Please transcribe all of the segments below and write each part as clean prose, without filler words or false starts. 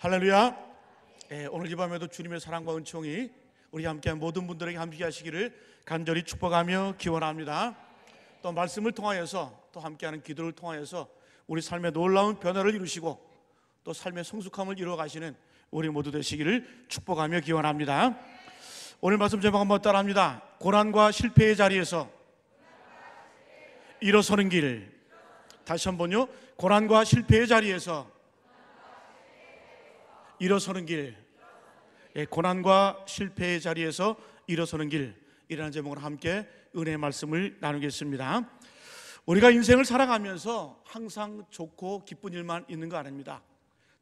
할렐루야. 오늘 이 밤에도 주님의 사랑과 은총이 우리 함께한 모든 분들에게 함께 하시기를 간절히 축복하며 기원합니다. 또 말씀을 통하여서 또 함께하는 기도를 통하여서 우리 삶의 놀라운 변화를 이루시고 또 삶의 성숙함을 이루어가시는 우리 모두 되시기를 축복하며 기원합니다. 오늘 말씀 제목 한번 따라합니다. 고난과 실패의 자리에서 일어서는 길. 다시 한번요. 고난과 실패의 자리에서 일어서는 길. 고난과 실패의 자리에서 일어서는 길이라는 제목으로 함께 은혜의 말씀을 나누겠습니다. 우리가 인생을 살아가면서 항상 좋고 기쁜 일만 있는 거 아닙니다.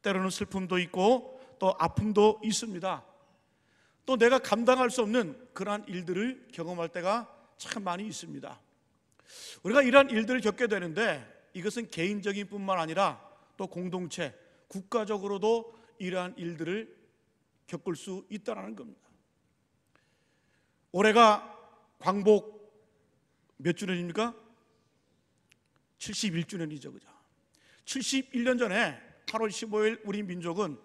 때로는 슬픔도 있고 또 아픔도 있습니다. 또 내가 감당할 수 없는 그러한 일들을 경험할 때가 참 많이 있습니다. 우리가 이러한 일들을 겪게 되는데 이것은 개인적인 뿐만 아니라 또 공동체, 국가적으로도 이러한 일들을 겪을 수 있다는 겁니다. 올해가 광복 몇 주년입니까? 71주년이죠. 그죠? 71년 전에 8월 15일 우리 민족은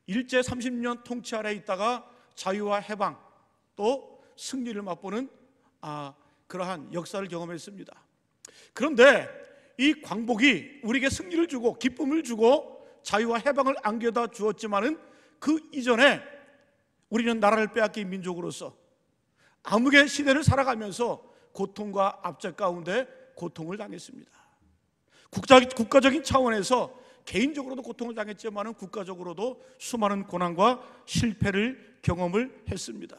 일제 30년 통치 아래에 있다가 자유와 해방 또 승리를 맛보는 그러한 역사를 경험했습니다. 그런데 이 광복이 우리에게 승리를 주고 기쁨을 주고 자유와 해방을 안겨다 주었지만은 그 이전에 우리는 나라를 빼앗긴 민족으로서 암흑의 시대를 살아가면서 고통과 압제 가운데 고통을 당했습니다. 국가적인 차원에서 개인적으로도 고통을 당했지만은 국가적으로도 수많은 고난과 실패를 경험을 했습니다.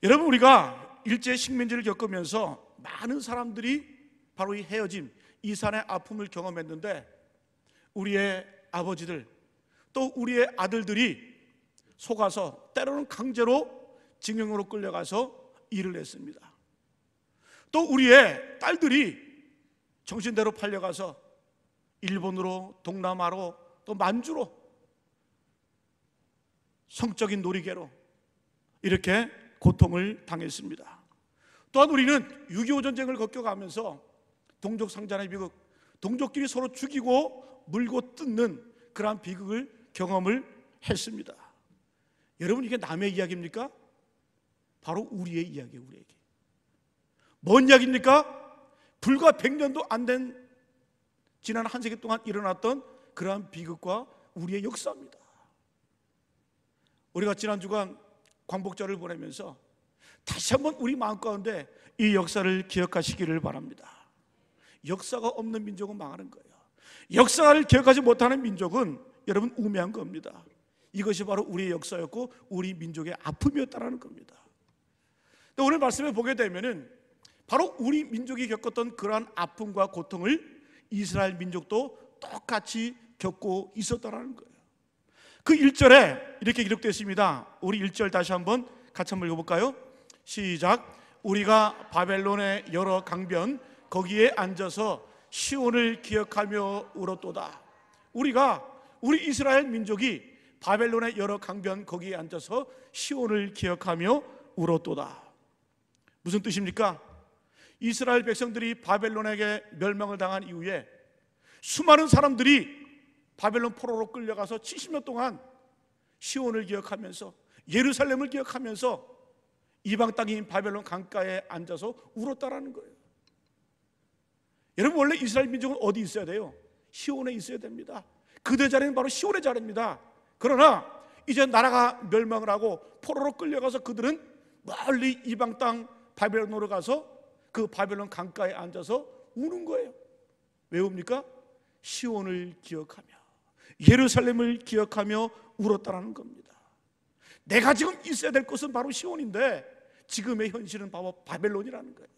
여러분, 우리가 일제 식민지를 겪으면서 많은 사람들이 바로 이 헤어짐, 이산의 아픔을 경험했는데 우리의 아버지들 또 우리의 아들들이 속아서 때로는 강제로 징용으로 끌려가서 일을 했습니다. 또 우리의 딸들이 정신대로 팔려가서 일본으로, 동남아로, 또 만주로, 성적인 놀이개로 이렇게 고통을 당했습니다. 또한 우리는 6.25 전쟁을 겪어가면서 동족 상잔의 비극, 동족끼리 서로 죽이고 물고 뜯는 그러한 비극을 경험을 했습니다. 여러분, 이게 남의 이야기입니까? 바로 우리의 이야기예요. 우리에게 뭔 이야기입니까? 불과 100년도 안 된 지난 한 세기 동안 일어났던 그러한 비극과 우리의 역사입니다. 우리가 지난 주간 광복절을 보내면서 다시 한번 우리 마음 가운데 이 역사를 기억하시기를 바랍니다. 역사가 없는 민족은 망하는 거예요. 역사를 기억하지 못하는 민족은 여러분 우매한 겁니다. 이것이 바로 우리의 역사였고 우리 민족의 아픔이었다는 겁니다. 오늘 말씀에 보게 되면은 바로 우리 민족이 겪었던 그러한 아픔과 고통을 이스라엘 민족도 똑같이 겪고 있었다는 거예요. 그 1절에 이렇게 기록되어 있습니다. 우리 1절 다시 한번 같이 한번 읽어볼까요? 시작. 우리가 바벨론의 여러 강변 거기에 앉아서 시온을 기억하며 울었도다. 우리 이스라엘 민족이 바벨론의 여러 강변 거기에 앉아서 시온을 기억하며 울었도다. 무슨 뜻입니까? 이스라엘 백성들이 바벨론에게 멸망을 당한 이후에 수많은 사람들이 바벨론 포로로 끌려가서 70년 동안 시온을 기억하면서 예루살렘을 기억하면서 이방 땅인 바벨론 강가에 앉아서 울었다라는 거예요. 여러분, 원래 이스라엘 민족은 어디 있어야 돼요? 시온에 있어야 됩니다. 그들의 자리는 바로 시온의 자리입니다. 그러나 이제 나라가 멸망을 하고 포로로 끌려가서 그들은 멀리 이방 땅 바벨론으로 가서 그 바벨론 강가에 앉아서 우는 거예요. 왜 웁니까? 시온을 기억하며 예루살렘을 기억하며 울었다라는 겁니다. 내가 지금 있어야 될 곳은 바로 시온인데 지금의 현실은 바로 바벨론이라는 거예요.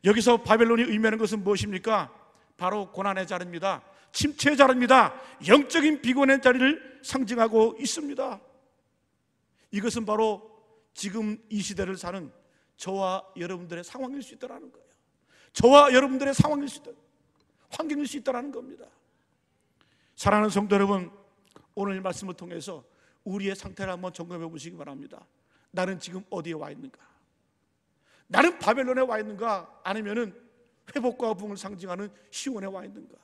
여기서 바벨론이 의미하는 것은 무엇입니까? 바로 고난의 자리입니다. 침체의 자리입니다. 영적인 비곤의 자리를 상징하고 있습니다. 이것은 바로 지금 이 시대를 사는 저와 여러분들의 상황일 수 있다는 거예요. 저와 여러분들의 상황일 수 있다, 환경일 수 있다는 겁니다. 사랑하는 성도 여러분, 오늘 말씀을 통해서 우리의 상태를 한번 점검해 보시기 바랍니다. 나는 지금 어디에 와 있는가? 나는 바벨론에 와 있는가? 아니면은 회복과 부흥을 상징하는 시온에 와 있는가?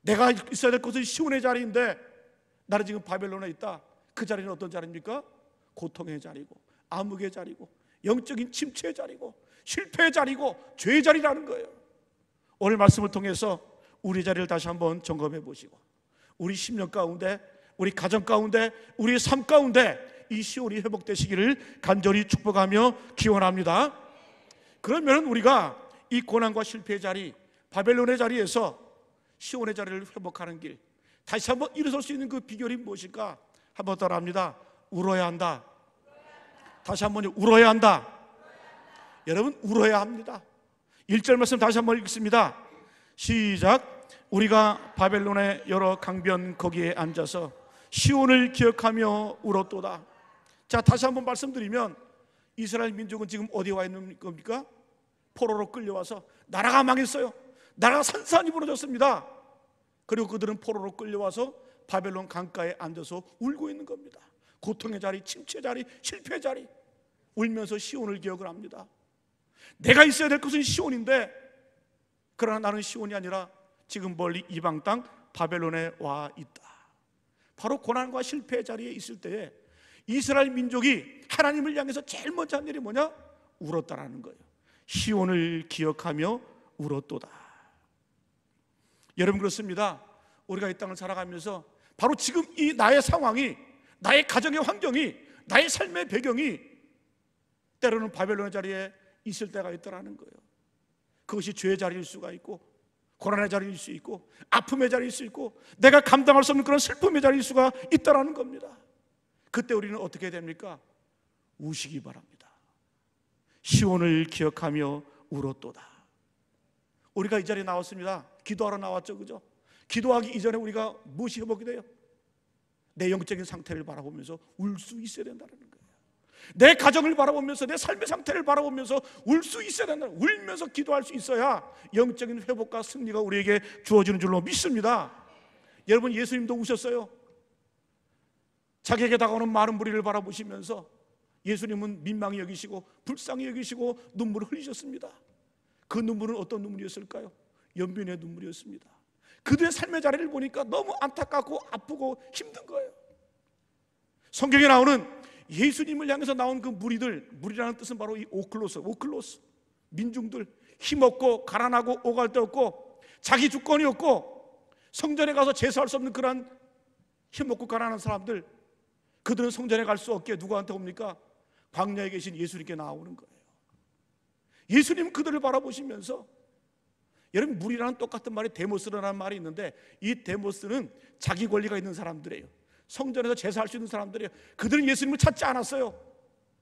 내가 있어야 될 곳은 시온의 자리인데 나는 지금 바벨론에 있다. 그 자리는 어떤 자리입니까? 고통의 자리고, 암흑의 자리고, 영적인 침체의 자리고, 실패의 자리고, 죄의 자리라는 거예요. 오늘 말씀을 통해서 우리 자리를 다시 한번 점검해 보시고, 우리 심령 가운데, 우리 가정 가운데, 우리의 삶 가운데 이 시온이 회복되시기를 간절히 축복하며 기원합니다. 그러면 우리가 이 고난과 실패의 자리, 바벨론의 자리에서 시온의 자리를 회복하는 길, 다시 한번 일어설 수 있는 그 비결이 무엇일까? 한번 따라합니다. 울어야 한다. 다시 한번 울어야 한다. 여러분, 울어야 합니다. 1절 말씀 다시 한번 읽습니다. 시작. 우리가 바벨론의 여러 강변 거기에 앉아서 시온을 기억하며 울었도다. 자, 다시 한번 말씀드리면 이스라엘 민족은 지금 어디에 와 있는 겁니까? 포로로 끌려와서 나라가 망했어요. 나라가 산산이 무너졌습니다. 그리고 그들은 포로로 끌려와서 바벨론 강가에 앉아서 울고 있는 겁니다. 고통의 자리, 침체의 자리, 실패의 자리, 울면서 시온을 기억을 합니다. 내가 있어야 될 것은 시온인데, 그러나 나는 시온이 아니라 지금 멀리 이방 땅 바벨론에 와 있다. 바로 고난과 실패의 자리에 있을 때에 이스라엘 민족이 하나님을 향해서 제일 먼저 한 일이 뭐냐? 울었다라는 거예요. 시온을 기억하며 울었도다. 여러분, 그렇습니다. 우리가 이 땅을 살아가면서 바로 지금 이 나의 상황이, 나의 가정의 환경이, 나의 삶의 배경이 때로는 바벨론의 자리에 있을 때가 있더라는 거예요. 그것이 죄의 자리일 수가 있고, 고난의 자리일 수 있고, 아픔의 자리일 수 있고, 내가 감당할 수 없는 그런 슬픔의 자리일 수가 있다라는 겁니다. 그때 우리는 어떻게 해야 됩니까? 우시기 바랍니다. 시온을 기억하며 울었도다. 우리가 이 자리에 나왔습니다. 기도하러 나왔죠, 그죠? 기도하기 이전에 우리가 무엇이 회복이 돼요? 내 영적인 상태를 바라보면서 울 수 있어야 된다는 거예요. 내 가정을 바라보면서, 내 삶의 상태를 바라보면서 울 수 있어야 된다. 울면서 기도할 수 있어야 영적인 회복과 승리가 우리에게 주어지는 줄로 믿습니다. 여러분, 예수님도 우셨어요. 자기에게 다가오는 많은 무리를 바라보시면서 예수님은 민망히 여기시고 불쌍히 여기시고 눈물을 흘리셨습니다. 그 눈물은 어떤 눈물이었을까요? 연민의 눈물이었습니다. 그들의 삶의 자리를 보니까 너무 안타깝고 아프고 힘든 거예요. 성경에 나오는 예수님을 향해서 나온 그 무리들, 무리라는 뜻은 바로 이 오클로스, 민중들, 힘없고 가난하고 오갈 데 없고 자기 주권이 없고 성전에 가서 제사할 수 없는 그런 힘없고 가난한 사람들, 그들은 성전에 갈 수 없게 누구한테 옵니까? 광야에 계신 예수님께 나오는 거예요. 예수님은 그들을 바라보시면서, 여러분, 무리라는 똑같은 말이 데모스라는 말이 있는데, 이 데모스는 자기 권리가 있는 사람들이에요. 성전에서 제사할 수 있는 사람들이에요. 그들은 예수님을 찾지 않았어요.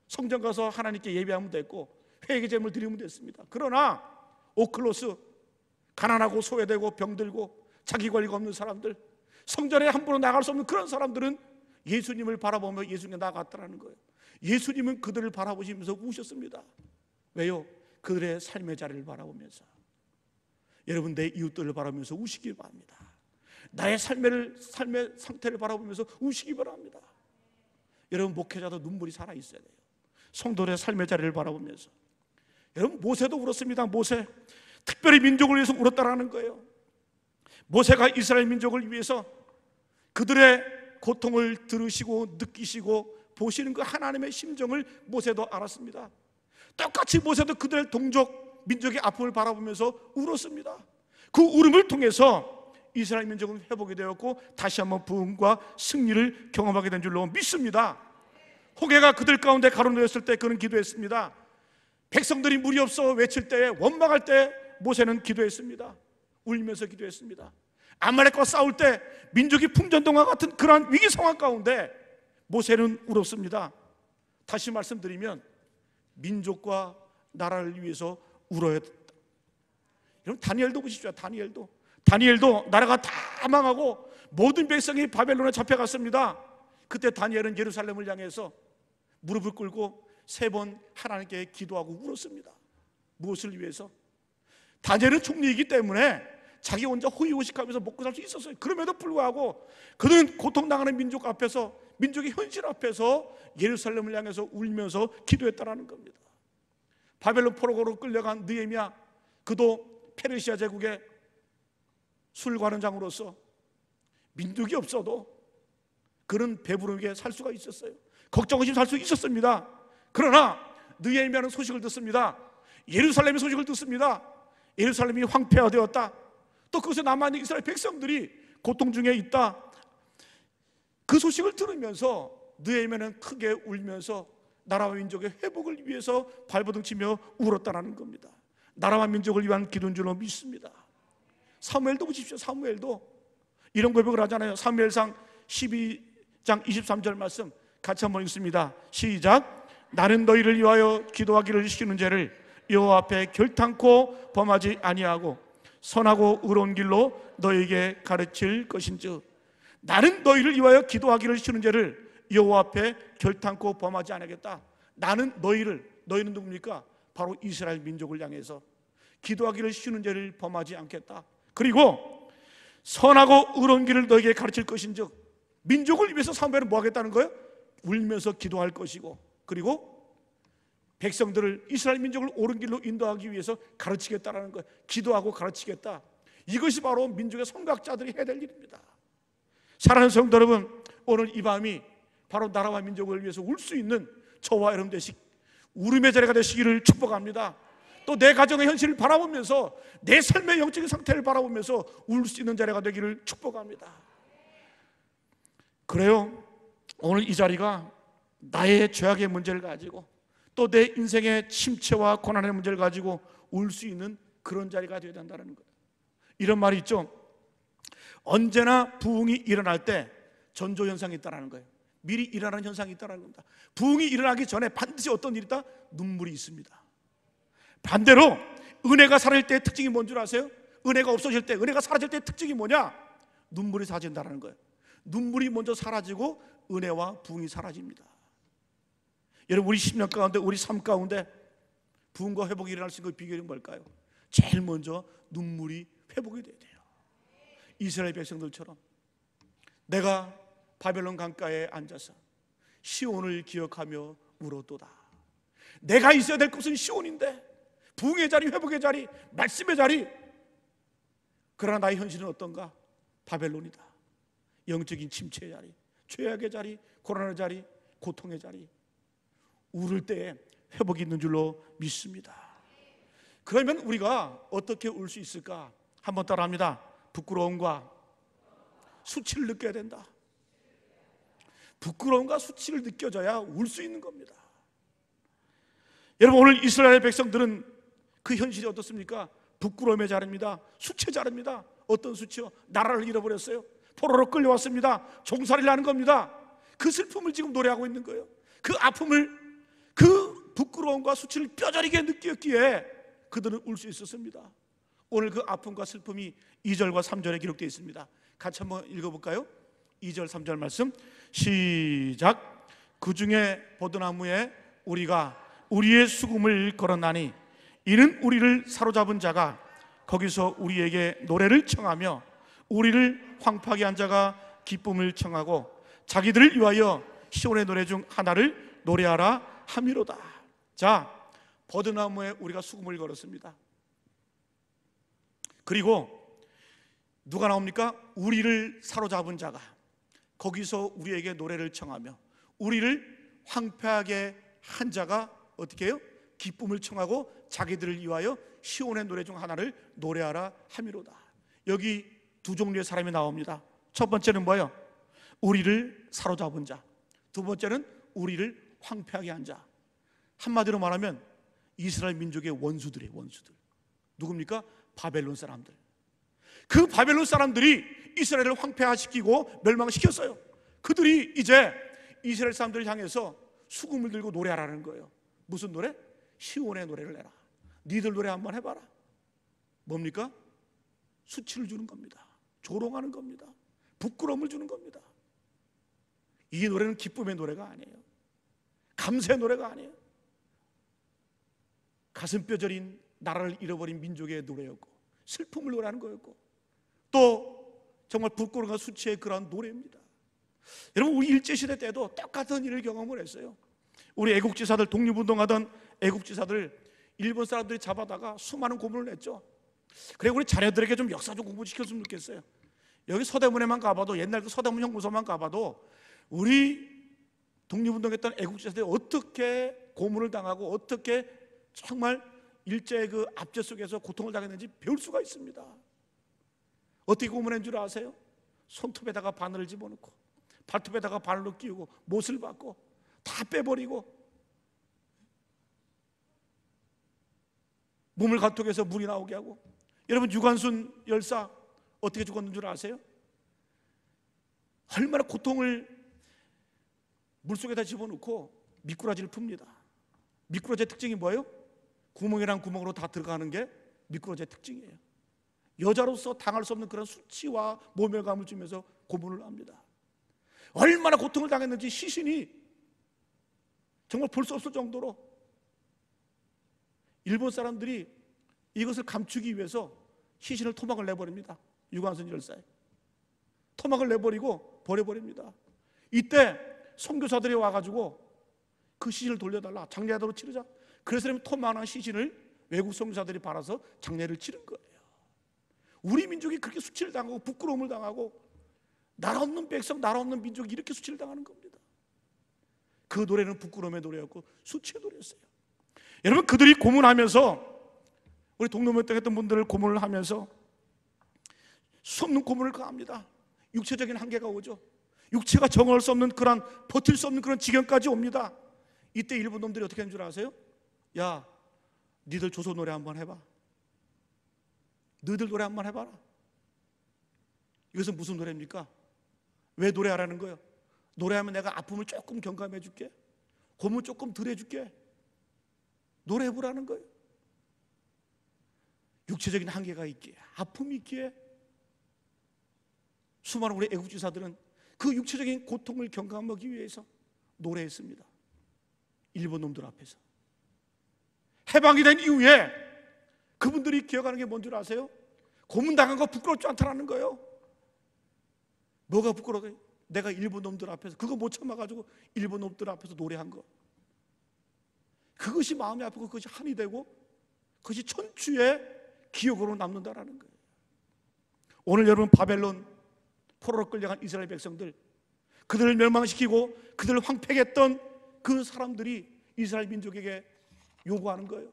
성전 가서 하나님께 예배하면 됐고 회개 제물 드리면 됐습니다. 그러나 오클로스, 가난하고 소외되고 병들고 자기 권리가 없는 사람들, 성전에 함부로 나갈 수 없는 그런 사람들은 예수님을 바라보며 예수님께 나갔다는 거예요. 예수님은 그들을 바라보시면서 우셨습니다. 왜요? 그들의 삶의 자리를 바라보면서. 여러분, 내 이웃들을 바라보면서 우시기 바랍니다. 나의 삶의 상태를 바라보면서 우시기 바랍니다. 여러분, 목회자도 눈물이 살아있어야 돼요. 성도들의 삶의 자리를 바라보면서. 여러분, 모세도 울었습니다. 모세, 특별히 민족을 위해서 울었다라는 거예요. 모세가 이스라엘 민족을 위해서 그들의 고통을 들으시고 느끼시고 보시는 그 하나님의 심정을 모세도 알았습니다. 똑같이 모세도 그들의 동족 민족의 아픔을 바라보면서 울었습니다. 그 울음을 통해서 이스라엘 민족은 회복이 되었고 다시 한번 부흥과 승리를 경험하게 된 줄로 믿습니다. 홍해가 그들 가운데 가로놓였을 때 그는 기도했습니다. 백성들이 물이 없어 외칠 때에, 원망할 때 모세는 기도했습니다. 울면서 기도했습니다. 아말렉과 싸울 때 민족이 풍전등과 같은 그러한 위기 상황 가운데 모세는 울었습니다. 다시 말씀드리면 민족과 나라를 위해서 울어야 됐다. 여러분, 다니엘도 보십시오. 다니엘도 나라가 다 망하고 모든 백성이 바벨론에 잡혀갔습니다. 그때 다니엘은 예루살렘을 향해서 무릎을 꿇고 3번 하나님께 기도하고 울었습니다. 무엇을 위해서? 다니엘은 총리이기 때문에 자기 혼자 호의호식하면서 먹고 살 수 있었어요. 그럼에도 불구하고 그는 고통당하는 민족 앞에서, 민족의 현실 앞에서 예루살렘을 향해서 울면서 기도했다라는 겁니다. 바벨론 포로로 끌려간 느헤미야, 그도 페르시아 제국의 술관원장으로서 민족이 없어도 그는 배부르게 살 수가 있었어요. 걱정 없이 살 수 있었습니다. 그러나 느헤미야는 소식을 듣습니다. 예루살렘의 소식을 듣습니다. 예루살렘이 황폐화되었다. 또 그것에 남아있는 이스라엘 백성들이 고통 중에 있다. 그 소식을 들으면서 느헤미야는 크게 울면서 나라와 민족의 회복을 위해서 발버둥 치며 울었다라는 겁니다. 나라와 민족을 위한 기도인 줄로 믿습니다. 사무엘도 보십시오. 사무엘도 이런 고백을 하잖아요. 사무엘상 12장 23절 말씀 같이 한번 읽습니다. 시작. 나는 너희를 위하여 기도하기를 시키는 죄를 여호와 앞에 결탄코 범하지 아니하고 선하고 의로운 길로 너희에게 가르칠 것인즉, 나는 너희를 위하여 기도하기를 시키는 죄를 여호와 앞에 결탄코 범하지 않겠다. 나는 너희는 누굽니까? 바로 이스라엘 민족을 향해서 기도하기를 시키는 죄를 범하지 않겠다. 그리고 선하고 의로운 길을 너희에게 가르칠 것인즉, 민족을 위해서 사무엘은 뭐 하겠다는 거예요? 울면서 기도할 것이고, 그리고 백성들을, 이스라엘 민족을 옳은 길로 인도하기 위해서 가르치겠다라는 거예요. 기도하고 가르치겠다. 이것이 바로 민족의 선각자들이 해야 될 일입니다. 사랑하는 성도 여러분, 오늘 이 밤이 바로 나라와 민족을 위해서 울 수 있는 저와 여러분 되시 울음의 자리가 되시기를 축복합니다. 또 내 가정의 현실을 바라보면서 내 삶의 영적인 상태를 바라보면서 울 수 있는 자리가 되기를 축복합니다. 그래요, 오늘 이 자리가 나의 죄악의 문제를 가지고 또 내 인생의 침체와 고난의 문제를 가지고 울 수 있는 그런 자리가 되어야 된다는 거예요. 이런 말이 있죠. 언제나 부흥이 일어날 때 전조현상이 있다는 거예요. 미리 일어나는 현상이 있다는 겁니다. 부흥이 일어나기 전에 반드시 어떤 일이 있다? 눈물이 있습니다. 반대로 은혜가 사라질 때의 특징이 뭔 줄 아세요? 은혜가 없어질 때, 은혜가 사라질 때의 특징이 뭐냐? 눈물이 사라진다는 거예요. 눈물이 먼저 사라지고 은혜와 부흥이 사라집니다. 여러분, 우리 10년 가운데, 우리 삶 가운데 부흥과 회복이 일어날 수 있는 비결이 뭘까요? 제일 먼저 눈물이 회복이 돼야 돼요. 이스라엘 백성들처럼 내가 바벨론 강가에 앉아서 시온을 기억하며 울었도다. 내가 있어야 될 곳은 시온인데, 부흥의 자리, 회복의 자리, 말씀의 자리. 그러나 나의 현실은 어떤가? 바벨론이다. 영적인 침체의 자리, 죄악의 자리, 고난의 자리, 고통의 자리. 울을 때에 회복이 있는 줄로 믿습니다. 그러면 우리가 어떻게 울 수 있을까? 한번 따라합니다. 부끄러움과 수치를 느껴야 된다. 부끄러움과 수치를 느껴져야 울 수 있는 겁니다. 여러분, 오늘 이스라엘 백성들은 그 현실이 어떻습니까? 부끄러움의 자리입니다. 수치의 자리입니다. 어떤 수치요? 나라를 잃어버렸어요. 포로로 끌려왔습니다. 종살이를 하는 겁니다. 그 슬픔을 지금 노래하고 있는 거예요. 그 아픔을, 그 부끄러움과 수치를 뼈저리게 느꼈기에 그들은 울 수 있었습니다. 오늘 그 아픔과 슬픔이 2절과 3절에 기록되어 있습니다. 같이 한번 읽어볼까요? 2절 3절 말씀 시작. 그 중에 버드나무에 우리가 우리의 수금을 걸어나니 이는 우리를 사로잡은 자가 거기서 우리에게 노래를 청하며 우리를 황폐하게 한 자가 기쁨을 청하고 자기들을 위하여 시온의 노래 중 하나를 노래하라 함이로다. 자, 버드나무에 우리가 수금을 걸었습니다. 그리고 누가 나옵니까? 우리를 사로잡은 자가 거기서 우리에게 노래를 청하며 우리를 황폐하게 한 자가 어떻게 해요? 기쁨을 청하고 자기들을 위하여 시온의 노래 중 하나를 노래하라 함이로다. 여기 두 종류의 사람이 나옵니다. 첫 번째는 뭐예요? 우리를 사로잡은 자. 두 번째는 우리를 황폐하게 한 자. 한마디로 말하면 이스라엘 민족의 원수들이에요. 원수들. 누굽니까? 바벨론 사람들. 그 바벨론 사람들이 이스라엘을 황폐화시키고 멸망시켰어요. 그들이 이제 이스라엘 사람들을 향해서 수금을 들고 노래하라는 거예요. 무슨 노래? 시온의 노래를 내라. 니들 노래 한번 해봐라. 뭡니까? 수치를 주는 겁니다. 조롱하는 겁니다. 부끄러움을 주는 겁니다. 이 노래는 기쁨의 노래가 아니에요. 감사의 노래가 아니에요. 가슴 뼈저린 나라를 잃어버린 민족의 노래였고 슬픔을 노래하는 거였고 또 정말 부끄러움과 수치의 그런 노래입니다. 여러분, 우리 일제시대 때도 똑같은 일을 경험을 했어요. 우리 애국지사들, 독립운동하던 애국지사들 일본 사람들이 잡아다가 수많은 고문을 했죠. 그래 우리 자녀들에게 좀 역사 좀 공부시켰으면 좋겠어요. 여기 서대문에만 가봐도, 옛날 그 서대문 형무소만 가봐도 우리 독립운동했던 애국지사들이 어떻게 고문을 당하고 어떻게 정말 일제의 그 압제 속에서 고통을 당했는지 배울 수가 있습니다. 어떻게 고문한 줄 아세요? 손톱에다가 바늘을 집어넣고 발톱에다가 바늘로 끼우고 못을 받고 다 빼버리고 몸을 가톡해서 물이 나오게 하고. 여러분 유관순 열사 어떻게 죽었는 줄 아세요? 얼마나 고통을 물속에다 집어넣고 미꾸라지를 풉니다. 미꾸라지의 특징이 뭐예요? 구멍이랑 구멍으로 다 들어가는 게 미꾸라지의 특징이에요. 여자로서 당할 수 없는 그런 수치와 모멸감을 주면서 고문을 합니다. 얼마나 고통을 당했는지 시신이 정말 볼 수 없을 정도로 일본 사람들이 이것을 감추기 위해서 시신을 토막을 내버립니다. 유관순 열사에 토막을 내버리고 버려버립니다. 이때 선교사들이 와가지고 그 시신을 돌려달라, 장례하도록 치르자. 그래서 토막난 시신을 외국 선교사들이 팔아서 장례를 치른 거예요. 우리 민족이 그렇게 수치를 당하고 부끄러움을 당하고 나라 없는 백성, 나라 없는 민족이 이렇게 수치를 당하는 겁니다. 그 노래는 부끄러움의 노래였고 수치의 노래였어요. 여러분 그들이 고문하면서, 우리 동료면택했던 분들을 고문을 하면서 수 없는 고문을 가합니다. 육체적인 한계가 오죠. 육체가 정할 수 없는 그런, 버틸 수 없는 그런 지경까지 옵니다. 이때 일본 놈들이 어떻게 하는 줄 아세요? 야, 니들 조선 노래 한번 해봐. 너희들 노래 한번 해봐라. 이것은 무슨 노래입니까? 왜 노래하라는 거예요? 노래하면 내가 아픔을 조금 경감해 줄게, 고문 조금 덜 해줄게. 노래해보라는 거예요. 육체적인 한계가 있기에, 아픔이 있기에 수많은 우리 애국지사들은 그 육체적인 고통을 경감하기 위해서 노래했습니다. 일본 놈들 앞에서. 해방이 된 이후에 그분들이 기억하는 게 뭔 줄 아세요? 고문당한 거 부끄럽지 않다라는 거예요. 뭐가 부끄러워요? 내가 일본 놈들 앞에서 그거 못 참아가지고 일본 놈들 앞에서 노래한 거. 그것이 마음이 아프고 그것이 한이 되고 그것이 천추의 기억으로 남는다라는 거예요. 오늘 여러분 바벨론 포로로 끌려간 이스라엘 백성들, 그들을 멸망시키고 그들을 황폐했던 그 사람들이 이스라엘 민족에게 요구하는 거예요.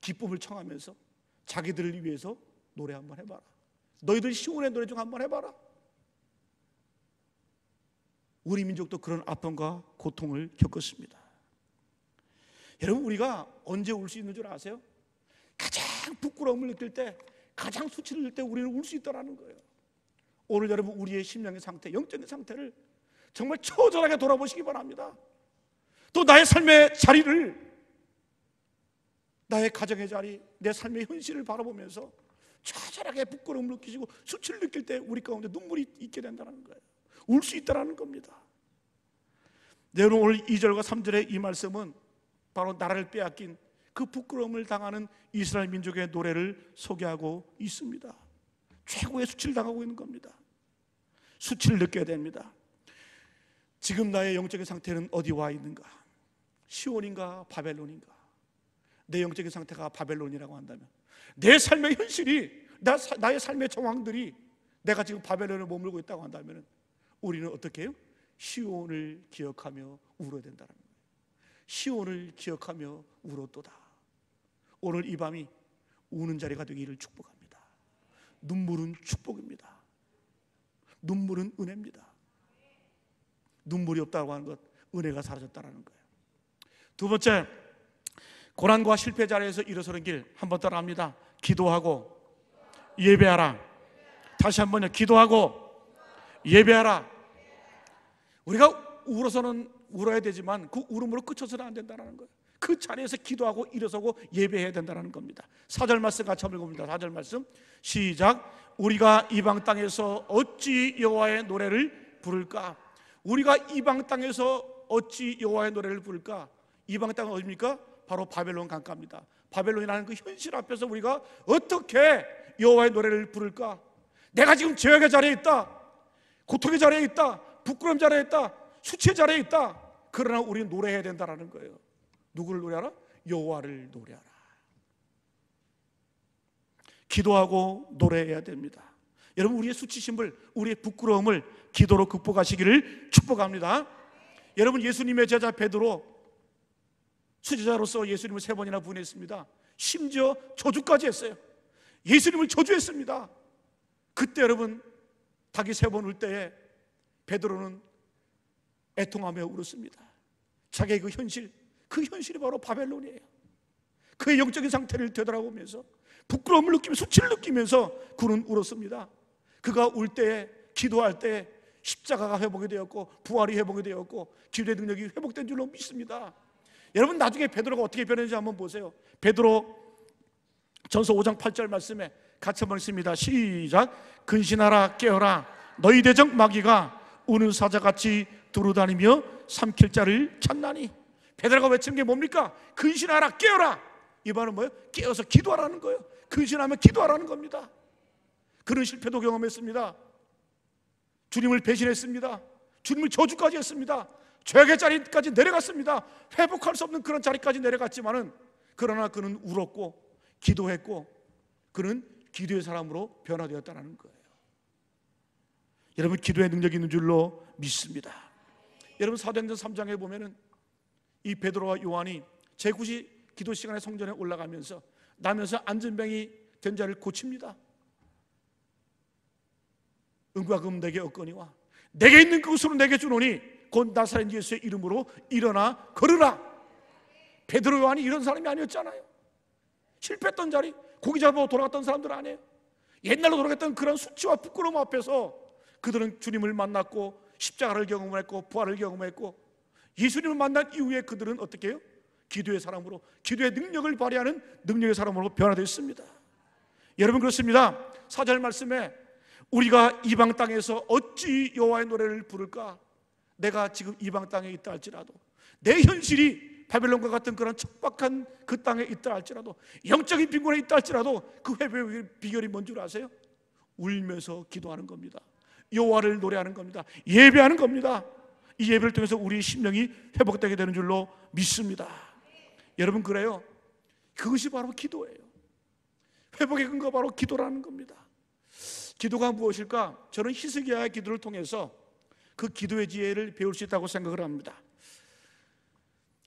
기쁨을 청하면서 자기들을 위해서 노래 한번 해봐라. 너희들 시온의 노래 중 한번 해봐라. 우리 민족도 그런 아픔과 고통을 겪었습니다. 여러분 우리가 언제 울 수 있는 줄 아세요? 가장 부끄러움을 느낄 때, 가장 수치를 느낄 때 우리는 울 수 있다는 거예요. 오늘 여러분 우리의 심령의 상태, 영적인 상태를 정말 처절하게 돌아보시기 바랍니다. 또 나의 삶의 자리를, 나의 가정의 자리, 내 삶의 현실을 바라보면서 처절하게 부끄러움을 느끼시고 수치를 느낄 때 우리 가운데 눈물이 있게 된다는 거예요. 울 수 있다는 겁니다. 여러분 오늘 2절과 3절의 이 말씀은 바로 나라를 빼앗긴 그 부끄러움을 당하는 이스라엘 민족의 노래를 소개하고 있습니다. 최고의 수치를 당하고 있는 겁니다. 수치를 느껴야 됩니다. 지금 나의 영적인 상태는 어디 와 있는가? 시온인가 바벨론인가? 내 영적인 상태가 바벨론이라고 한다면, 내 삶의 현실이, 나의 삶의 정황들이 내가 지금 바벨론에 머물고 있다고 한다면 우리는 어떻게 해요? 시온을 기억하며 울어야 된다는 거예요. 시온을 기억하며 울었도다. 오늘 이 밤이 우는 자리가 되기를 축복합니다. 눈물은 축복입니다. 눈물은 은혜입니다. 눈물이 없다고 하는 것, 은혜가 사라졌다는 거예요. 두 번째, 고난과 실패 자리에서 일어서는 길 한번 따라합니다. 기도하고 예배하라. 다시 한번요. 기도하고 예배하라. 우리가 울어서는 울어야 되지만 그 울음으로 그쳐서는 안 된다는 거예요. 그 자리에서 기도하고 일어서고 예배해야 된다는 겁니다. 4절 말씀 같이 한번 읽어봅니다. 4절 말씀 시작. 우리가 이방 땅에서 어찌 여호와의 노래를 부를까? 우리가 이방 땅에서 어찌 여호와의 노래를 부를까? 이방 땅은 어디입니까? 바로 바벨론 강가입니다. 바벨론이라는 그 현실 앞에서 우리가 어떻게 여호와의 노래를 부를까? 내가 지금 죄악의 자리에 있다, 고통의 자리에 있다, 부끄러움 자리에 있다, 수치의 자리에 있다. 그러나 우리는 노래해야 된다는 거예요. 누구를 노래하라? 여호와를 노래하라. 기도하고 노래해야 됩니다. 여러분, 우리의 수치심을, 우리의 부끄러움을 기도로 극복하시기를 축복합니다. 여러분, 예수님의 제자 베드로 수제자로서 예수님을 3번이나 부인했습니다. 심지어 저주까지 했어요. 예수님을 저주했습니다. 그때 여러분, 닭이 3번 울 때에 베드로는 애통하며 울었습니다. 자기의 그 현실이 바로 바벨론이에요. 그의 영적인 상태를 되돌아보면서 부끄러움을 느끼며 수치를 느끼면서 그는 울었습니다. 그가 울 때에, 기도할 때에 십자가가 회복이 되었고 부활이 회복이 되었고 기도의 능력이 회복된 줄로 믿습니다. 여러분, 나중에 베드로가 어떻게 변했는지 한번 보세요. 베드로 전서 5장 8절 말씀에 같이 한번 읽습니다. 시작. 근신하라, 깨어라, 너희 대적 마귀가 우는 사자같이 두루다니며 삼킬 자를 찾나니. 베드로가 외친 게 뭡니까? 근신하라, 깨어라. 이 말은 뭐예요? 깨어서 기도하라는 거예요. 근신하면 기도하라는 겁니다. 그는 실패도 경험했습니다. 주님을 배신했습니다. 주님을 저주까지 했습니다. 죄악의 자리까지 내려갔습니다. 회복할 수 없는 그런 자리까지 내려갔지만은, 그러나 그는 울었고 기도했고 그는 기도의 사람으로 변화되었다는 거예요. 여러분, 기도의 능력이 있는 줄로 믿습니다. 여러분, 사도행전 3장에 보면은 이 베드로와 요한이 제9시 기도 시간에 성전에 올라가면서 나면서 안전병이 된 자를 고칩니다. 은과 금 내게 얻거니와 내게 있는 그것으로 내게 주노니 곧 나사렛 예수의 이름으로 일어나 걸으라. 베드로 요한이 이런 사람이 아니었잖아요. 실패했던 자리, 고기 잡아 돌아갔던 사람들 아니에요. 옛날로 돌아갔던 그런 수치와 부끄러움 앞에서 그들은 주님을 만났고 십자가를 경험했고 부활을 경험했고, 예수님을 만난 이후에 그들은 어떻게 해요? 기도의 사람으로, 기도의 능력을 발휘하는 능력의 사람으로 변화됐습니다. 여러분, 그렇습니다. 4절 말씀에 우리가 이방 땅에서 어찌 여호와의 노래를 부를까? 내가 지금 이방 땅에 있다 할지라도, 내 현실이 바벨론과 같은 그런 척박한 그 땅에 있다 할지라도, 영적인 빈곤에 있다 할지라도 그 회복의 비결이 뭔 줄 아세요? 울면서 기도하는 겁니다. 여호와를 노래하는 겁니다. 예배하는 겁니다. 이 예배를 통해서 우리 심령이 회복되게 되는 줄로 믿습니다. 여러분, 그래요. 그것이 바로 기도예요. 회복의 근거가 바로 기도라는 겁니다. 기도가 무엇일까? 저는 히스기야의 기도를 통해서 그 기도의 지혜를 배울 수 있다고 생각을 합니다.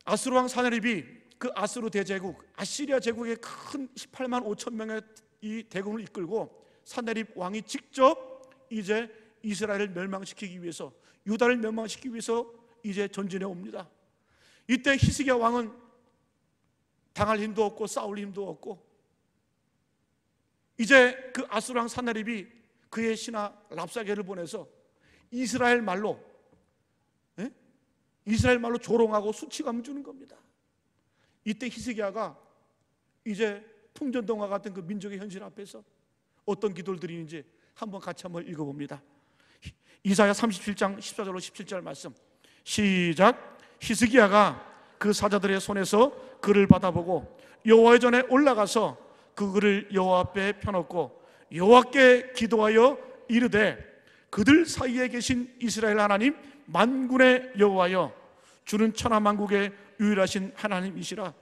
아수르 왕 사네립이 그 아수르 대제국, 아시리아 제국의 큰 18만 5천 명의 이 대군을 이끌고 사네립 왕이 직접 이제 이스라엘을 멸망시키기 위해서, 유다를 멸망시키기 위해서 이제 전진해 옵니다. 이때 히스기야 왕은 당할 힘도 없고 싸울 힘도 없고, 이제 그 아수르 왕 사네립이 그의 신하 랍사게를 보내서 이스라엘 말로 조롱하고 수치감을 주는 겁니다. 이때 히스기야가 이제 풍전등화 같은 그 민족의 현실 앞에서 어떤 기도를 드리는지 같이 한번 읽어봅니다. 이사야 37장 14절로 17절 말씀, 시작. 히스기야가 그 사자들의 손에서 글을 받아보고 여호와의 전에 올라가서 그 글을 여호와 앞에 펴놓고 여호와께 기도하여 이르되, 그들 사이에 계신 이스라엘 하나님 만군의 여호와여, 주는 천하만국의 유일하신 하나님이시라.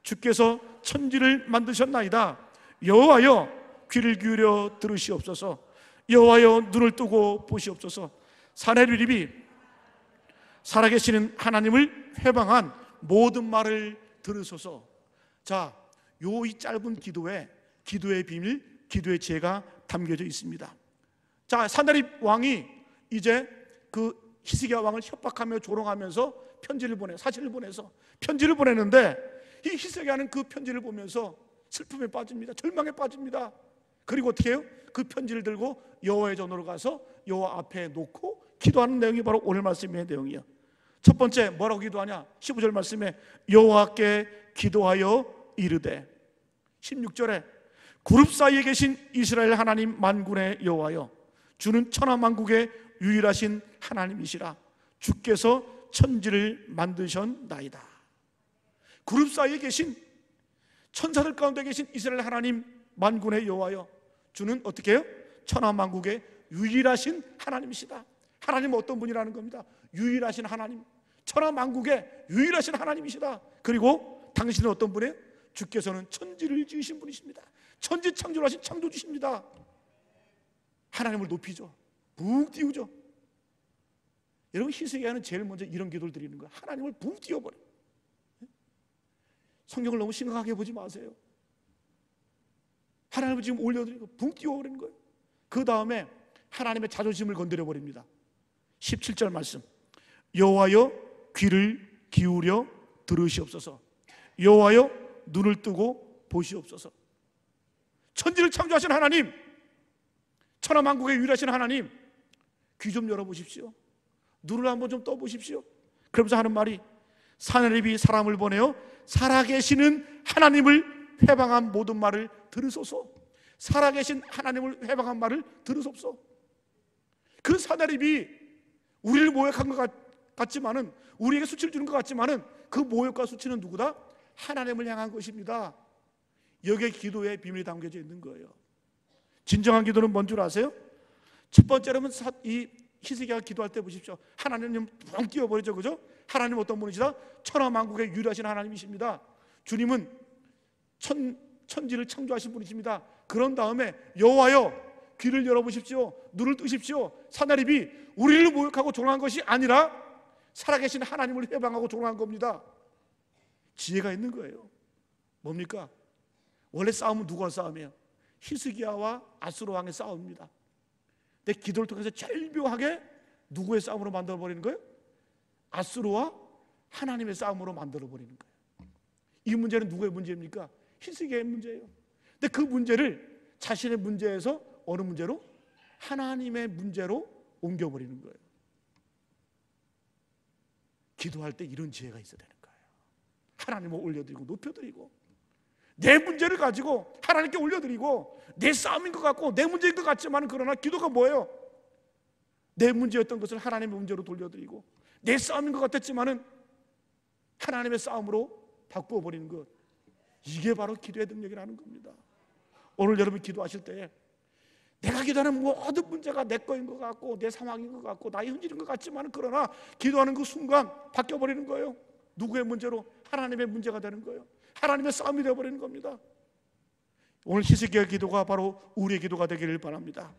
주께서 천지를 만드셨나이다. 여호와여, 귀를 기울여 들으시옵소서. 여호와여, 눈을 뜨고 보시옵소서. 사네립이 살아계시는 하나님을 회방한 모든 말을 들으소서. 자, 이 짧은 기도에 기도의 비밀, 기도의 지혜가 담겨져 있습니다. 자, 사네립 왕이 이제 그 히스기야 왕을 협박하며 조롱하면서 사신을 보내서 편지를 보내는데, 이 히스기야는 그 편지를 보면서 슬픔에 빠집니다. 절망에 빠집니다. 그리고 어떻게 해요? 그 편지를 들고 여호와의 전으로 가서 여호와 앞에 놓고 기도하는 내용이 바로 오늘 말씀의 내용이에요. 첫 번째, 뭐라고 기도하냐? 15절 말씀에 여호와께 기도하여 이르되, 16절에 그룹 사이에 계신 이스라엘 하나님 만군의 여호와여, 주는 천하만국의 유일하신 하나님이시라. 주께서 천지를 만드셨나이다. 그룹 사이에 계신, 천사들 가운데 계신 이스라엘 하나님 만군의 여호와여, 주는 어떻게 해요? 천하만국의 유일하신 하나님이시다. 하나님은 어떤 분이라는 겁니다. 유일하신 하나님, 천하만국의 유일하신 하나님이시다. 그리고 당신은 어떤 분이에요? 주께서는 천지를 지으신 분이십니다. 천지 창조를 하신 창조주십니다. 하나님을 높이죠. 붕 띄우죠. 여러분, 히스기야는 제일 먼저 이런 기도를 드리는 거예요. 하나님을 붕 띄워버려요. 성경을 너무 심각하게 보지 마세요. 하나님을 지금 올려드리고 붕 띄워버리는 거예요. 그 다음에 하나님의 자존심을 건드려 버립니다. 17절 말씀, 여호와여 귀를 기울여 들으시옵소서. 여호와여 눈을 뜨고 보시옵소서. 천지를 창조하신 하나님, 천하만국의 유일하신 하나님, 귀 좀 열어보십시오. 눈을 한번 좀 떠보십시오. 그러면서 하는 말이, 사내립이 사람을 보내어 살아계시는 하나님을 회방한 모든 말을 들으소서. 살아계신 하나님을 회방한 말을 들으소서. 그 사내립이 우리를 모욕한 것 같지만은, 우리에게 수치를 주는 것 같지만은, 그 모욕과 수치는 누구다? 하나님을 향한 것입니다. 여기에 기도의 비밀이 담겨져 있는 거예요. 진정한 기도는 뭔 줄 아세요? 첫 번째로는 이 히스기야가 기도할 때 보십시오. 하나님 붕 띄워버리죠, 그죠? 하나님 어떤 분이시다? 천하만국의 유일하신 하나님이십니다. 주님은 천지를 창조하신 분이십니다. 그런 다음에 여호와여 귀를 열어보십시오. 눈을 뜨십시오. 사내립이 우리를 모욕하고 조롱한 것이 아니라 살아계신 하나님을 회방하고 조롱한 겁니다. 지혜가 있는 거예요. 뭡니까? 원래 싸움은 누구와 싸움이에요? 히스기야와 아수르 왕의 싸움입니다. 근데 기도를 통해서 절묘하게 누구의 싸움으로 만들어버리는 거예요? 아수르와 하나님의 싸움으로 만들어버리는 거예요. 이 문제는 누구의 문제입니까? 히스기야의 문제예요. 근데 그 문제를 자신의 문제에서 어느 문제로? 하나님의 문제로 옮겨버리는 거예요. 기도할 때 이런 지혜가 있어야 되는 거예요. 하나님을 올려드리고 높여드리고, 내 문제를 가지고 하나님께 올려드리고, 내 싸움인 것 같고 내 문제인 것 같지만, 그러나 기도가 뭐예요? 내 문제였던 것을 하나님의 문제로 돌려드리고, 내 싸움인 것 같았지만은 하나님의 싸움으로 바꾸어 버리는 것, 이게 바로 기도의 능력이라는 겁니다. 오늘 여러분 기도하실 때 내가 기도하는 모든 문제가 내 거인 것 같고 내 상황인 것 같고 나의 현실인 것 같지만, 그러나 기도하는 그 순간 바뀌어 버리는 거예요. 누구의 문제로? 하나님의 문제가 되는 거예요. 하나님의 싸움이 되어버리는 겁니다. 오늘 히스기야 기도가 바로 우리의 기도가 되기를 바랍니다.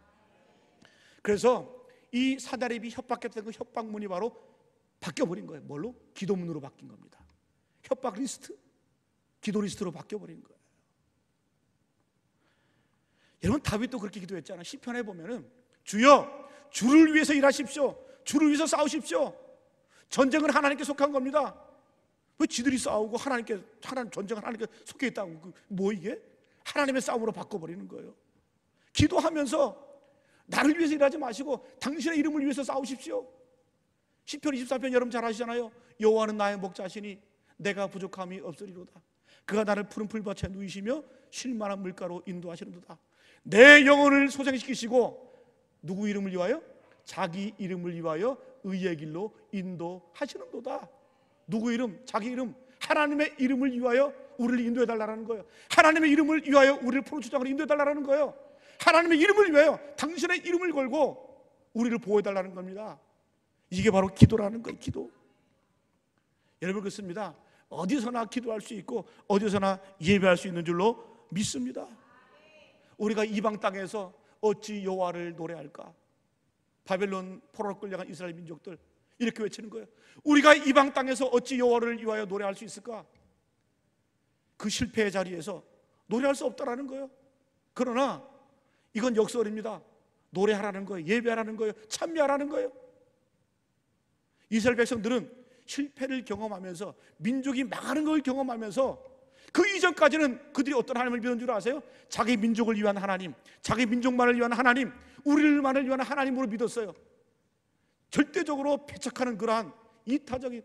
그래서 이 사다립이 협박했던 그 협박문이 바로 바뀌어버린 거예요. 뭘로? 기도문으로 바뀐 겁니다. 협박 리스트, 기도 리스트로 바뀌어버린 거예요. 여러분, 다윗도 그렇게 기도했잖아요. 시편에 보면은, 주여 주를 위해서 일하십시오. 주를 위해서 싸우십시오. 전쟁은 하나님께 속한 겁니다. 왜 지들이 싸우고 하나님 전쟁은 하나님께 속해 있다고? 뭐 이게? 하나님의 싸움으로 바꿔버리는 거예요. 기도하면서 나를 위해서 일하지 마시고 당신의 이름을 위해서 싸우십시오. 시편 24편 여러분 잘 아시잖아요. 여호와는 나의 목자시니 내가 부족함이 없으리로다. 그가 나를 푸른 풀밭에 누이시며 쉴만한 물가로 인도하시는도다. 내 영혼을 소생시키시고 누구 이름을 위하여? 자기 이름을 위하여 의의 길로 인도하시는도다. 누구 이름? 자기 이름. 하나님의 이름을 위하여 우리를 인도해달라는 거예요. 하나님의 이름을 위하여 우리를 푸른 초장으로 인도해달라는 거예요. 하나님의 이름을 위하여 당신의 이름을 걸고 우리를 보호해달라는 겁니다. 이게 바로 기도라는 거예요. 기도. 여러분, 그렇습니다. 어디서나 기도할 수 있고 어디서나 예배할 수 있는 줄로 믿습니다. 우리가 이방 땅에서 어찌 여호와를 노래할까? 바벨론 포로로 끌려간 이스라엘 민족들 이렇게 외치는 거예요. 우리가 이방 땅에서 어찌 여호와를 위하여 노래할 수 있을까? 그 실패의 자리에서 노래할 수 없다라는 거예요. 그러나 이건 역설입니다. 노래하라는 거예요. 예배하라는 거예요. 찬미하라는 거예요. 이스라엘 백성들은 실패를 경험하면서, 민족이 망하는 걸 경험하면서, 그 이전까지는 그들이 어떤 하나님을 믿는 줄 아세요? 자기 민족을 위한 하나님, 자기 민족만을 위한 하나님, 우리를만을 위한 하나님으로 믿었어요. 절대적으로 배척하는 그러한 이타적인,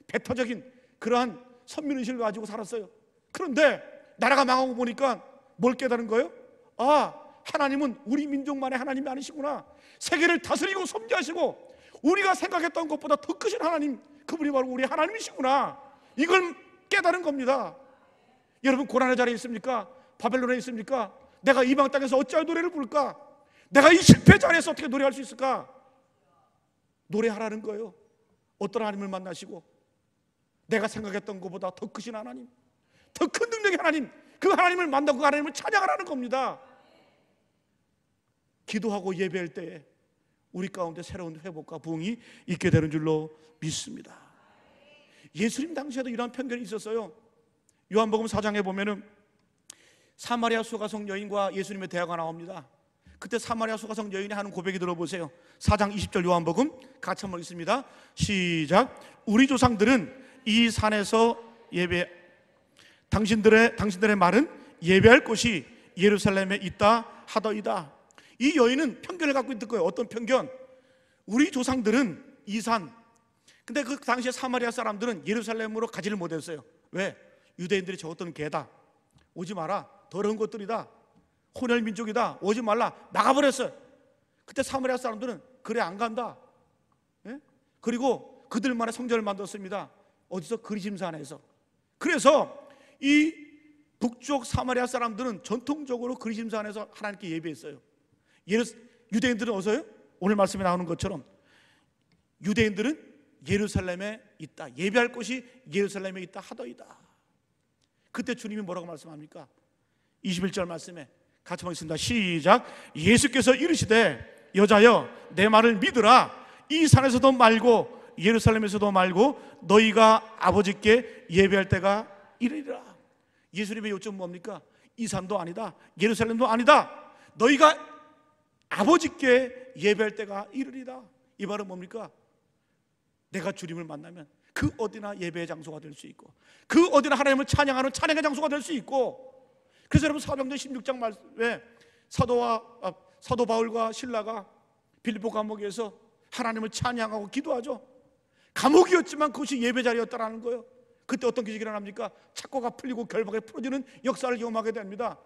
배타적인 그러한 선민의식을 가지고 살았어요. 그런데 나라가 망하고 보니까 뭘 깨달은 거예요? 아, 하나님은 우리 민족만의 하나님이 아니시구나. 세계를 다스리고 섭리하시고 우리가 생각했던 것보다 더 크신 하나님, 그분이 바로 우리 하나님이시구나. 이걸 깨달은 겁니다. 여러분, 고난의 자리에 있습니까? 바벨론에 있습니까? 내가 이방 땅에서 어찌하여 노래를 부를까? 내가 이 실패 자리에서 어떻게 노래할 수 있을까? 노래하라는 거예요. 어떤 하나님을 만나시고 내가 생각했던 것보다 더 크신 하나님, 더 큰 능력의 하나님, 그 하나님을 만나고 그 하나님을 찬양하라는 겁니다. 기도하고 예배할 때에 우리 가운데 새로운 회복과 부흥이 있게 되는 줄로 믿습니다. 예수님 당시에도 이러한 편견이 있었어요. 요한복음 4장에 보면은 사마리아 수가성 여인과 예수님의 대화가 나옵니다. 그때 사마리아 수가성 여인이 하는 고백이 들어보세요. 4장 20절 요한복음 같이 한번 읽습니다. 시작. 우리 조상들은 이 산에서 당신들의 말은 예배할 곳이 예루살렘에 있다 하더이다. 이 여인은 편견을 갖고 있는 거예요. 어떤 편견? 우리 조상들은 이 산, 근데 그 당시에 사마리아 사람들은 예루살렘으로 가지를 못했어요. 왜? 유대인들이 저것들은 개다, 오지 마라, 더러운 것들이다, 혼혈 민족이다, 오지 말라, 막아버렸어요. 그때 사마리아 사람들은 그래 안 간다. 예? 그리고 그들만의 성전을 만들었습니다. 어디서? 그리심산에서. 그래서 이 북쪽 사마리아 사람들은 전통적으로 그리심산에서 하나님께 예배했어요. 유대인들은 어서요? 오늘 말씀에 나오는 것처럼 유대인들은 예루살렘에 있다, 예배할 곳이 예루살렘에 있다 하더이다. 그때 주님이 뭐라고 말씀합니까? 21절 말씀에 같이 보겠습니다. 시작. 예수께서 이르시되 여자여 내 말을 믿으라. 이 산에서도 말고 예루살렘에서도 말고 너희가 아버지께 예배할 때가 이르리라. 예수님의 요점은 뭡니까? 이 산도 아니다, 예루살렘도 아니다, 너희가 아버지께 예배할 때가 이르리라. 이 말은 뭡니까? 내가 주님을 만나면 그 어디나 예배의 장소가 될 수 있고, 그 어디나 하나님을 찬양하는 찬양의 장소가 될 수 있고. 그래서 여러분 사도행전 16장 말씀에 사도 바울과 실라가 빌립보 감옥에서 하나님을 찬양하고 기도하죠. 감옥이었지만 그것이 예배 자리였다라는 거예요. 그때 어떤 기적이 일어납니까? 착고가 풀리고 결박이 풀어지는 역사를 경험하게 됩니다.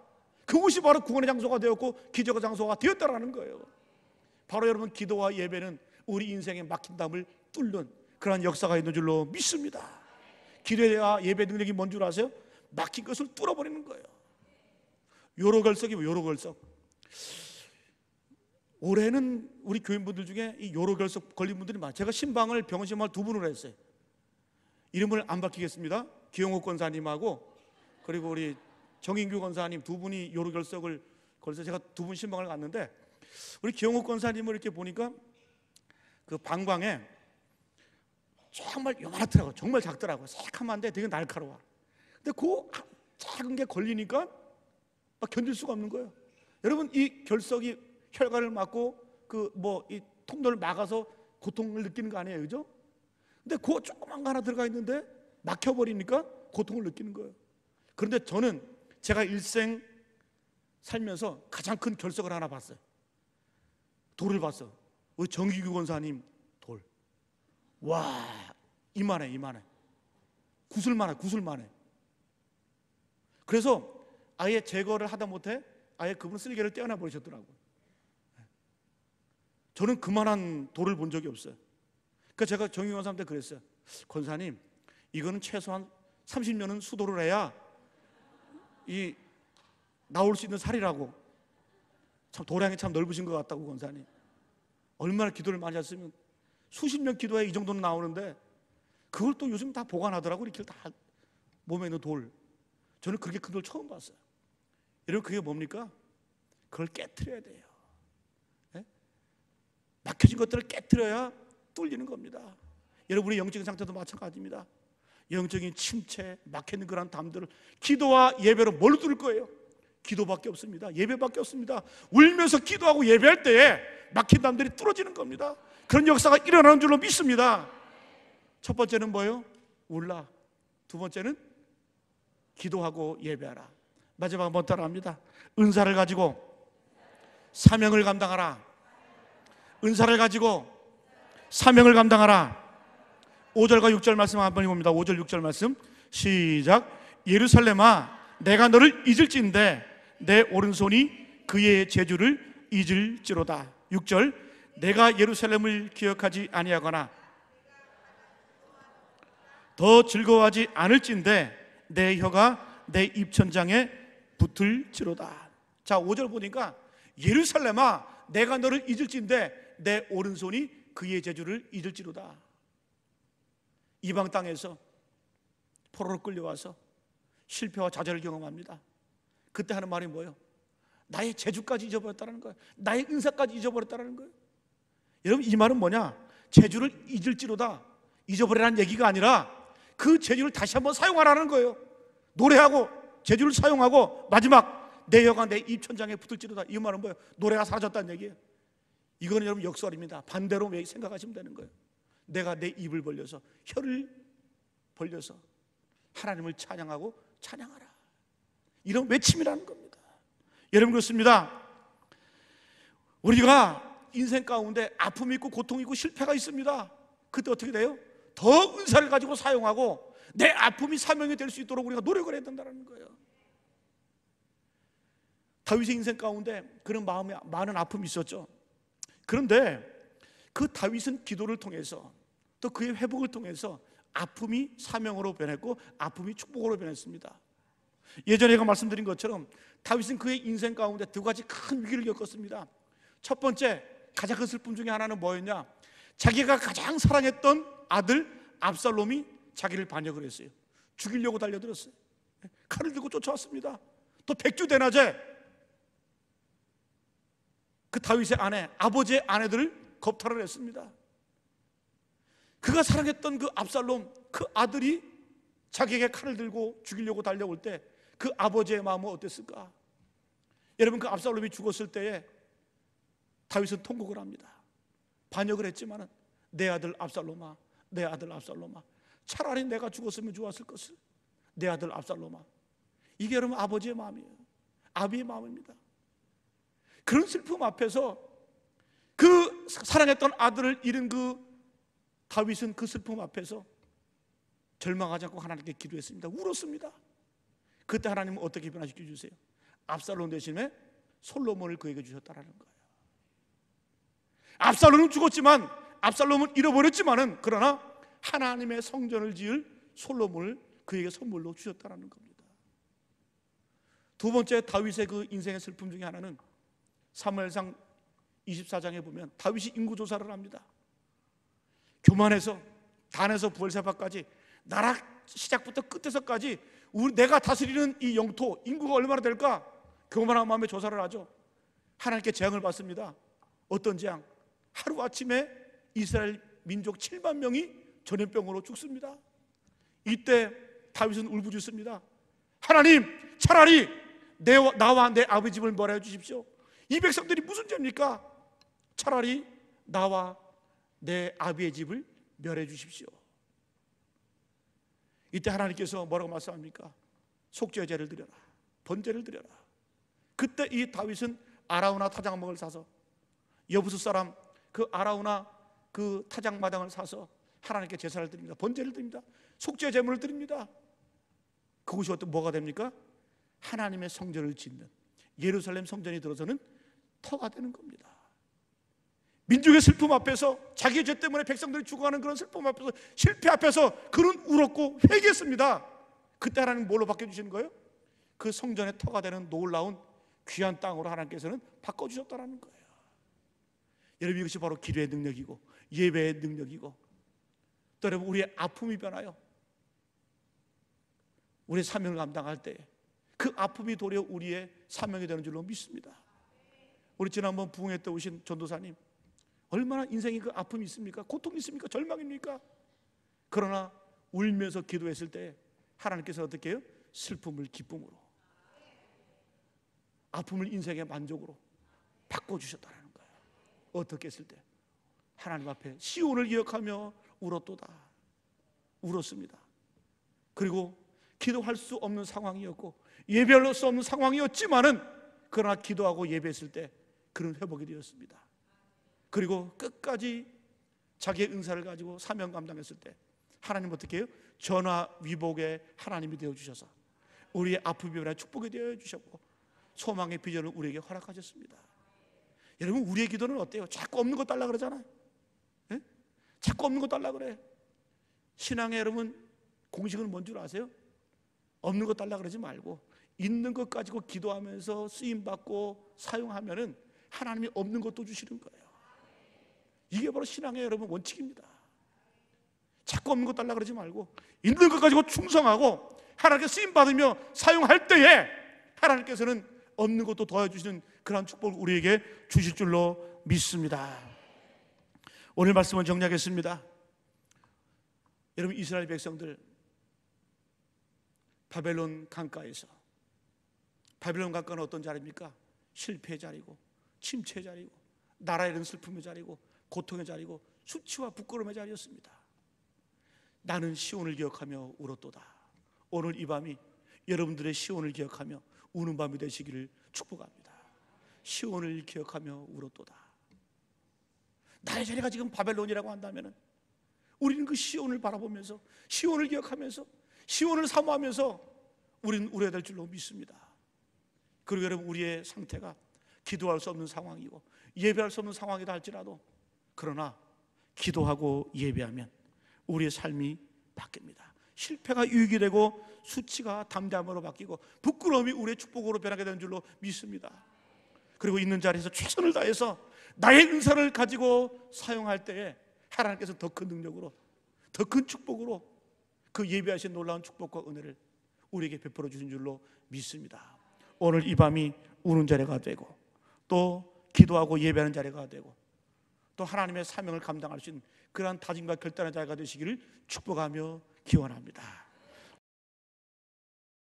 그것이 바로 구원의 장소가 되었고 기적의 장소가 되었다라는 거예요. 바로 여러분, 기도와 예배는 우리 인생의 막힌 담을 뚫는 그런 역사가 있는 줄로 믿습니다. 기도와 예배 능력이 뭔 줄 아세요? 막힌 것을 뚫어버리는 거예요. 요로걸석이 요로걸석. 올해는 우리 교인분들 중에 이 요로걸석 걸린 분들이 많아요. 제가 신방을 병원 신방을 2분으로 했어요. 이름을 안 밝히겠습니다. 기영옥 권사님하고 그리고 우리 정인규 권사님 2분이 요로결석을 걸려서 제가 2분 신방을 갔는데, 우리 기영옥 권사님을 이렇게 보니까 그 방광에 정말 요만하더라고요. 정말 작더라고요. 새카만데 되게 날카로워. 근데 그 작은 게 걸리니까 막 견딜 수가 없는 거예요. 여러분, 이 결석이 혈관을 막고 이 통로를 막아서 고통을 느끼는 거 아니에요, 그죠? 근데 그 조그만 거 하나 들어가 있는데 막혀버리니까 고통을 느끼는 거예요. 그런데 저는 제가 일생 살면서 가장 큰 결석을 하나 봤어요. 돌을 봤어. 우리 정기규 권사님 돌. 와, 이만해. 구슬만해. 그래서 아예 제거를 하다 못해 아예 그분 쓸개를 떼어내 버리셨더라고요. 저는 그만한 돌을 본 적이 없어요. 그러니까 제가 정기규 권사님한테 그랬어요. 권사님, 이거는 최소한 30년은 수도를 해야 나올 수 있는 살이라고. 참 도량이 참 넓으신 것 같다고. 권사님, 얼마나 기도를 많이 하셨으면 수십 년 기도해 이 정도는 나오는데 그걸 또 요즘 다 보관하더라고. 이렇게 다 몸에 있는 돌. 저는 그렇게 큰 돌 처음 봤어요. 여러분, 그게 뭡니까? 그걸 깨트려야 돼요. 네? 막혀진 것들을 깨트려야 뚫리는 겁니다. 여러분의 영적인 상태도 마찬가지입니다. 영적인 침체, 막혀있는 그런 담들을 기도와 예배로 뭘로 뚫을 거예요? 기도밖에 없습니다. 예배밖에 없습니다. 울면서 기도하고 예배할 때에 막힌 담들이 뚫어지는 겁니다. 그런 역사가 일어나는 줄로 믿습니다. 첫 번째는 뭐예요? 울라. 두 번째는 기도하고 예배하라. 마지막 한번 따라합니다. 은사를 가지고 사명을 감당하라. 은사를 가지고 사명을 감당하라. 5절과 6절 말씀 한번 읽어봅니다. 5절 6절 말씀 시작. 예루살렘아, 내가 너를 잊을진대 내 오른손이 그의 재주를 잊을지로다. 6절. 내가 예루살렘을 기억하지 아니하거나 더 즐거워하지 않을진대 내 혀가 내 입천장에 붙을지로다. 자, 5절 보니까 예루살렘아, 내가 너를 잊을진대 내 오른손이 그의 재주를 잊을지로다. 이방 땅에서 포로로 끌려와서 실패와 좌절을 경험합니다. 그때 하는 말이 뭐예요? 나의 재주까지 잊어버렸다는 거예요. 나의 은사까지 잊어버렸다는 거예요. 여러분, 이 말은 뭐냐? 재주를 잊을지로다, 잊어버리라는 얘기가 아니라 그 재주를 다시 한번 사용하라는 거예요. 노래하고 재주를 사용하고 마지막 내 혀가 내 입천장에 붙을지로다. 이 말은 뭐예요? 노래가 사라졌다는 얘기예요. 이거는 여러분 역설입니다. 반대로 생각하시면 되는 거예요. 내가 내 입을 벌려서, 혀를 벌려서 하나님을 찬양하고 찬양하라, 이런 외침이라는 겁니다. 여러분, 그렇습니다. 우리가 인생 가운데 아픔이 있고 고통이 있고 실패가 있습니다. 그때 어떻게 돼요? 더 은사를 가지고 사용하고 내 아픔이 사명이 될 수 있도록 우리가 노력을 해야 된다는 거예요. 다윗의 인생 가운데 그런 마음에 많은 아픔이 있었죠. 그런데 그 다윗은 기도를 통해서, 또 그의 회복을 통해서 아픔이 사명으로 변했고 아픔이 축복으로 변했습니다. 예전에 제가 말씀드린 것처럼 다윗은 그의 인생 가운데 두 가지 큰 위기를 겪었습니다. 첫 번째, 가장 큰 슬픔 중에 하나는 뭐였냐? 자기가 가장 사랑했던 아들 압살롬이 자기를 반역을 했어요. 죽이려고 달려들었어요. 칼을 들고 쫓아왔습니다. 또 백주대낮에 그 다윗의 아내, 아버지의 아내들을 겁탈을 했습니다. 그가 사랑했던 그 압살롬, 그 아들이 자기에게 칼을 들고 죽이려고 달려올 때 그 아버지의 마음은 어땠을까? 여러분, 그 압살롬이 죽었을 때에 다윗은 통곡을 합니다. 반역을 했지만은 내 아들 압살롬아, 내 아들 압살롬아, 차라리 내가 죽었으면 좋았을 것을, 내 아들 압살롬아. 이게 여러분 아버지의 마음이에요. 아비의 마음입니다. 그런 슬픔 앞에서 그 사랑했던 아들을 잃은 그 다윗은 그 슬픔 앞에서 절망하지 않고 하나님께 기도했습니다. 울었습니다. 그때 하나님은 어떻게 변화시켜 주세요? 압살롬 대신에 솔로몬을 그에게 주셨다라는 거예요. 압살롬은 죽었지만, 압살롬은 잃어버렸지만은, 그러나 하나님의 성전을 지을 솔로몬을 그에게 선물로 주셨다라는 겁니다. 두 번째, 다윗의 그 인생의 슬픔 중에 하나는 사무엘상 24장에 보면 다윗이 인구조사를 합니다. 교만에서, 단에서 부엘세바까지, 나라 시작부터 끝에서까지 내가 다스리는 이 영토 인구가 얼마나 될까? 교만한 마음에 조사를 하죠. 하나님께 재앙을 받습니다. 어떤 재앙? 하루아침에 이스라엘 민족 7만 명이 전염병으로 죽습니다. 이때 다윗은 울부짖습니다. 하나님, 차라리 나와 내 아버지 집을 멸하여 주십시오. 이 백성들이 무슨 죄입니까? 차라리 나와 내 아비의 집을 멸해 주십시오. 이때 하나님께서 뭐라고 말씀합니까? 속죄의 제를 드려라, 번제를 드려라. 그때 이 다윗은 아라우나 타작마당을 사서, 여부스 사람 그 아라우나 그 타작마당을 사서 하나님께 제사를 드립니다. 번제를 드립니다. 속죄의 제물을 드립니다. 그것이 어떤 뭐가 됩니까? 하나님의 성전을 짓는, 예루살렘 성전이 들어서는 터가 되는 겁니다. 민족의 슬픔 앞에서, 자기의 죄 때문에 백성들이 죽어가는 그런 슬픔 앞에서, 실패 앞에서 그는 울었고 회개했습니다. 그때 하나님 뭘로 바꿔주시는 거예요? 그 성전의 터가 되는 놀라운 귀한 땅으로 하나님께서는 바꿔주셨다는 거예요. 여러분, 이것이 바로 기도의 능력이고 예배의 능력이고, 또 여러분, 우리의 아픔이 변하여 우리의 사명을 감당할 때 그 아픔이 도리어 우리의 사명이 되는 줄로 믿습니다. 우리 지난번 부흥회 때 오신 전도사님, 얼마나 인생에 그 아픔이 있습니까? 고통이 있습니까? 절망입니까? 그러나 울면서 기도했을 때 하나님께서 어떻게 해요? 슬픔을 기쁨으로, 아픔을 인생의 만족으로 바꿔주셨다는 거예요. 어떻게 했을 때? 하나님 앞에 시온을 기억하며 울었도다. 울었습니다. 그리고 기도할 수 없는 상황이었고 예배할 수 없는 상황이었지만은, 그러나 기도하고 예배했을 때 그런 회복이 되었습니다. 그리고 끝까지 자기의 은사를 가지고 사명 감당했을 때 하나님 어떻게 해요? 전화위복의 하나님이 되어주셔서 우리의 아픔이 변화 축복이 되어주셨고 소망의 비전을 우리에게 허락하셨습니다. 여러분, 우리의 기도는 어때요? 자꾸 없는 거 달라 그러잖아요. 네? 자꾸 없는 거 달라 그래. 신앙의 여러분 공식은 뭔 줄 아세요? 없는 거 달라 그러지 말고 있는 것 가지고 기도하면서 쓰임받고 사용하면은 하나님이 없는 것도 주시는 거예요. 이게 바로 신앙의 여러분 원칙입니다. 자꾸 없는 것 달라 그러지 말고 있는 것 가지고 충성하고 하나님께 쓰임받으며 사용할 때에 하나님께서는 없는 것도 도와주시는 그러한 축복을 우리에게 주실 줄로 믿습니다. 오늘 말씀을 정리하겠습니다. 여러분, 이스라엘 백성들 바벨론 강가에서, 바벨론 강가는 어떤 자리입니까? 실패의 자리고, 침체의 자리고, 나라에 이른 슬픔의 자리고, 고통의 자리고, 수치와 부끄러움의 자리였습니다. 나는 시온을 기억하며 울었도다. 오늘 이 밤이 여러분들의 시온을 기억하며 우는 밤이 되시기를 축복합니다. 시온을 기억하며 울었도다. 나의 자리가 지금 바벨론이라고 한다면 우리는 그 시온을 바라보면서, 시온을 기억하면서, 시온을 사모하면서 우리는 울어야 될 줄로 믿습니다. 그리고 여러분, 우리의 상태가 기도할 수 없는 상황이고 예배할 수 없는 상황이다 할지라도, 그러나 기도하고 예배하면 우리의 삶이 바뀝니다. 실패가 유익이 되고 수치가 담대함으로 바뀌고 부끄러움이 우리의 축복으로 변하게 되는 줄로 믿습니다. 그리고 있는 자리에서 최선을 다해서 나의 은사를 가지고 사용할 때에 하나님께서 더 큰 능력으로, 더 큰 축복으로 그 예비하신 놀라운 축복과 은혜를 우리에게 베풀어 주신 줄로 믿습니다. 오늘 이 밤이 우는 자리가 되고, 또 기도하고 예배하는 자리가 되고, 또 하나님의 사명을 감당할 수 있는 그러한 다짐과 결단의 자리가 되시기를 축복하며 기원합니다.